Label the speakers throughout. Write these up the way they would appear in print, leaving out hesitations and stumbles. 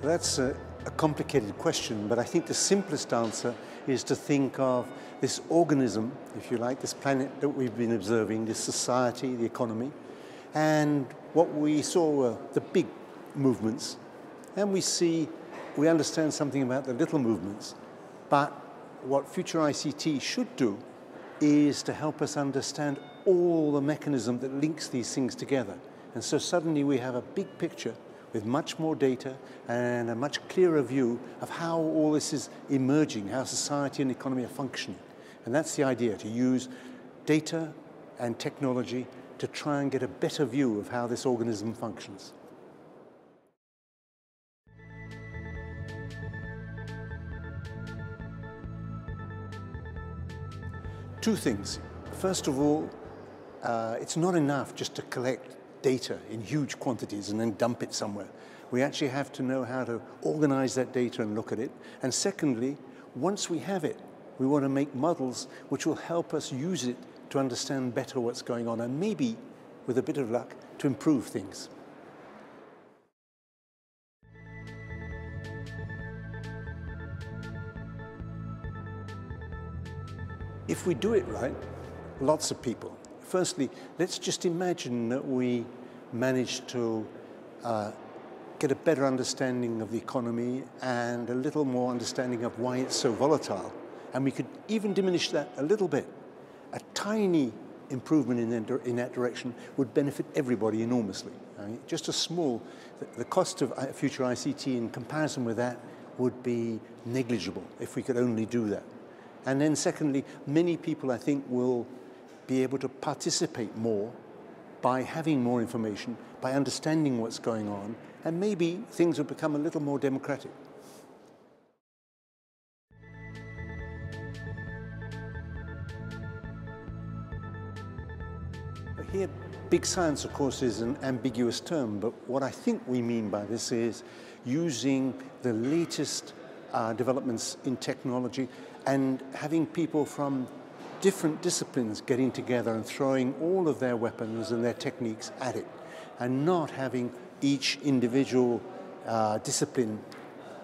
Speaker 1: That's a complicated question, but I think the simplest answer is to think of this organism, if you like, this planet that we've been observing, this society, the economy, and what we saw were the big movements, and we understand something about the little movements, but what FuturICT should do is to help us understand all the mechanism that links these things together. And so suddenly we have a big picture with much more data and a much clearer view of how all this is emerging, how society and economy are functioning. And that's the idea, to use data and technology to try and get a better view of how this organism functions. Two things. First of all, it's not enough just to collect data in huge quantities and then dump it somewhere. We actually have to know how to organize that data and look at it. And secondly, once we have it, we want to make models which will help us use it to understand better what's going on and maybe, with a bit of luck, to improve things. If we do it right, lots of people. Firstly, let's just imagine that we manage to get a better understanding of the economy and a little more understanding of why it's so volatile. And we could even diminish that a little bit. A tiny improvement in that direction would benefit everybody enormously. Just a small, the cost of FuturICT in comparison with that would be negligible if we could only do that. And then secondly, many people, I think, will be able to participate more by having more information, by understanding what's going on, and maybe things will become a little more democratic. Here, big science, of course, is an ambiguous term, but what I think we mean by this is using the latest developments in technology and having people from different disciplines getting together and throwing all of their weapons and their techniques at it, and not having each individual discipline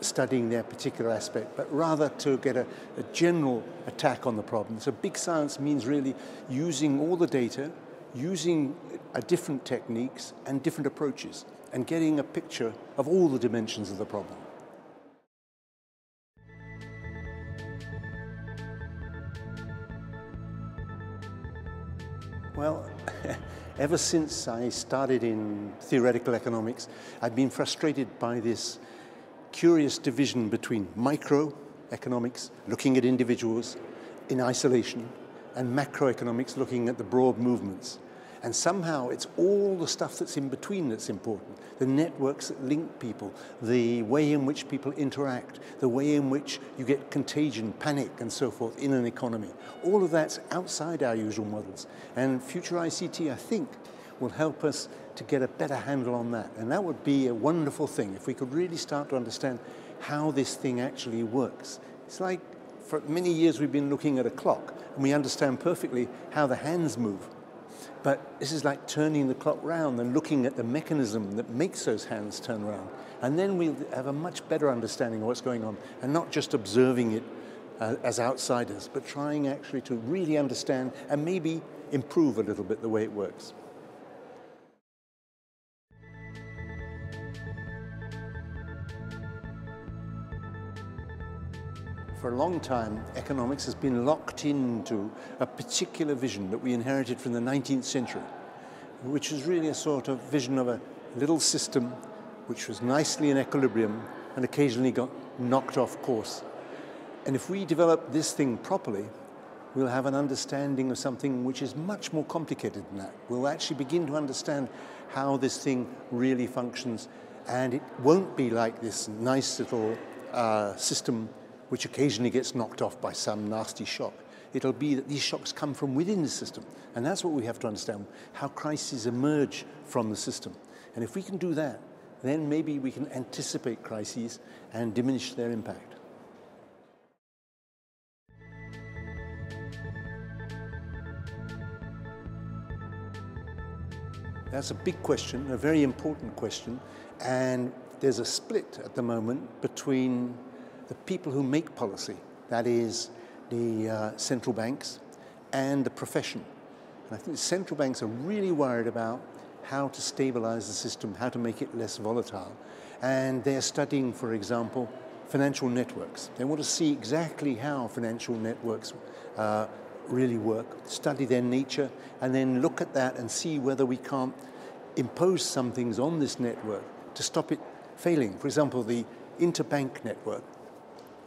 Speaker 1: studying their particular aspect, but rather to get a general attack on the problem. So big science means really using all the data, using different techniques and different approaches, and getting a picture of all the dimensions of the problem. Well, ever since I started in theoretical economics, I've been frustrated by this curious division between microeconomics, looking at individuals in isolation, and macroeconomics, looking at the broad movements. And somehow it's all the stuff that's in between that's important. The networks that link people, the way in which people interact, the way in which you get contagion, panic, and so forth in an economy. All of that's outside our usual models. And FuturICT, I think, will help us to get a better handle on that. And that would be a wonderful thing if we could really start to understand how this thing actually works. It's like, for many years we've been looking at a clock, and we understand perfectly how the hands move. But this is like turning the clock round and looking at the mechanism that makes those hands turn around. And then we'll have a much better understanding of what's going on, and not just observing it as outsiders, but trying actually to really understand and maybe improve a little bit the way it works. For a long time, economics has been locked into a particular vision that we inherited from the 19th century, which was really a sort of vision of a little system which was nicely in equilibrium and occasionally got knocked off course. And if we develop this thing properly, we'll have an understanding of something which is much more complicated than that. We'll actually begin to understand how this thing really functions And it won't be like this nice little system which occasionally gets knocked off by some nasty shock. It'll be that these shocks come from within the system. And that's what we have to understand, how crises emerge from the system. And if we can do that, then maybe we can anticipate crises and diminish their impact. That's a big question, a very important question, and there's a split at the moment between the people who make policy, that is the central banks, and the profession. And I think the central banks are really worried about how to stabilize the system, how to make it less volatile. And they're studying, for example, financial networks. They want to see exactly how financial networks really work, study their nature, and then look at that and see whether we can't impose some things on this network to stop it failing. For example, the interbank network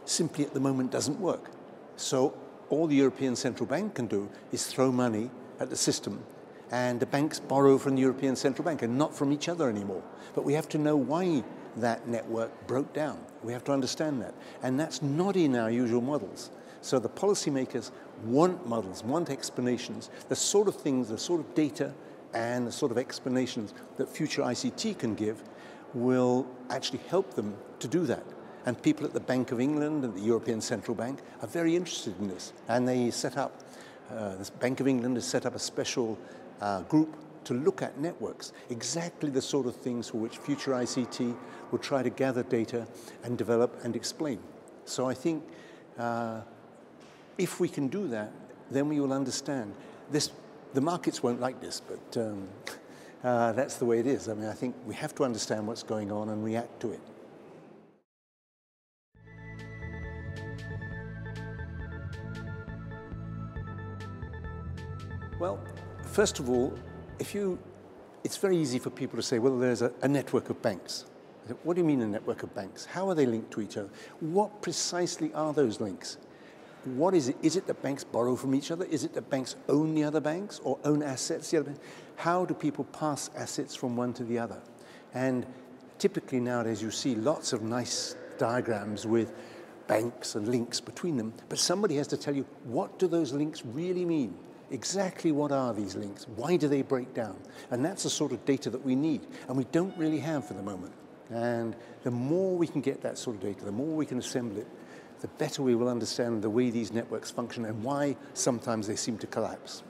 Speaker 1: simply at the moment doesn't work. So all the European Central Bank can do is throw money at the system, and the banks borrow from the European Central Bank and not from each other anymore. But we have to know why that network broke down. We have to understand that. And that's not in our usual models. So the policymakers want models, want explanations, the sort of things, the sort of data and the sort of explanations that FuturICT can give will actually help them to do that. And people at the Bank of England and the European Central Bank are very interested in this. And they set up, the Bank of England has set up a special group to look at networks, exactly the sort of things for which FuturICT will try to gather data and develop and explain. So I think if we can do that, then we will understand this. The markets won't like this, but that's the way it is. I mean, I think we have to understand what's going on and react to it. Well, first of all, it's very easy for people to say, well, there's a network of banks. What do you mean a network of banks? How are they linked to each other? What precisely are those links? What is it? Is it that banks borrow from each other? Is it that banks own the other banks or own assets the other banks? How do people pass assets from one to the other? And typically nowadays you see lots of nice diagrams with banks and links between them, but somebody has to tell you, what do those links really mean? Exactly what are these links? Why do they break down? And that's the sort of data that we need, and we don't really have for the moment. And the more we can get that sort of data, the more we can assemble it, the better we will understand the way these networks function and why sometimes they seem to collapse.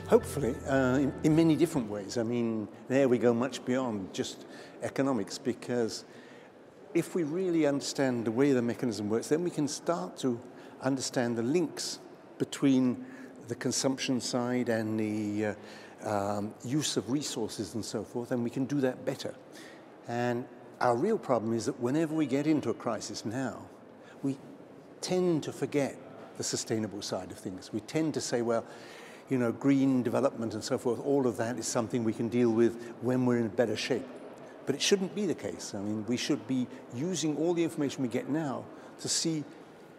Speaker 1: Hopefully, in many different ways. I mean, there we go much beyond just economics, because if we really understand the way the mechanism works, then we can start to understand the links between the consumption side and the use of resources and so forth, and we can do that better. And our real problem is that whenever we get into a crisis now, we tend to forget the sustainable side of things. We tend to say, well, you know, green development and so forth, all of that is something we can deal with when we're in better shape. But it shouldn't be the case. I mean, we should be using all the information we get now to see,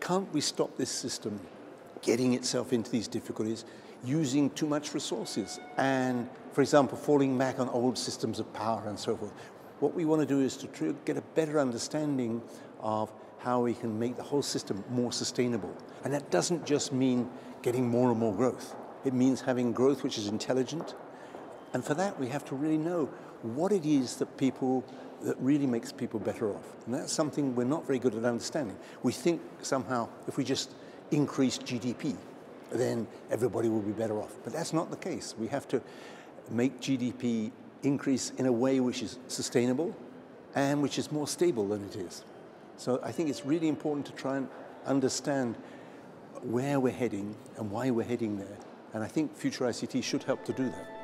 Speaker 1: can't we stop this system getting itself into these difficulties, using too much resources, and, for example, falling back on old systems of power and so forth. What we want to do is to get a better understanding of how we can make the whole system more sustainable. And that doesn't just mean getting more and more growth. It means having growth which is intelligent. And for that, we have to really know what it is that really makes people better off. And that's something we're not very good at understanding. We think somehow if we just increase GDP, then everybody will be better off. But that's not the case. We have to make GDP increase in a way which is sustainable and which is more stable than it is. So I think it's really important to try and understand where we're heading and why we're heading there. And I think FuturICT should help to do that.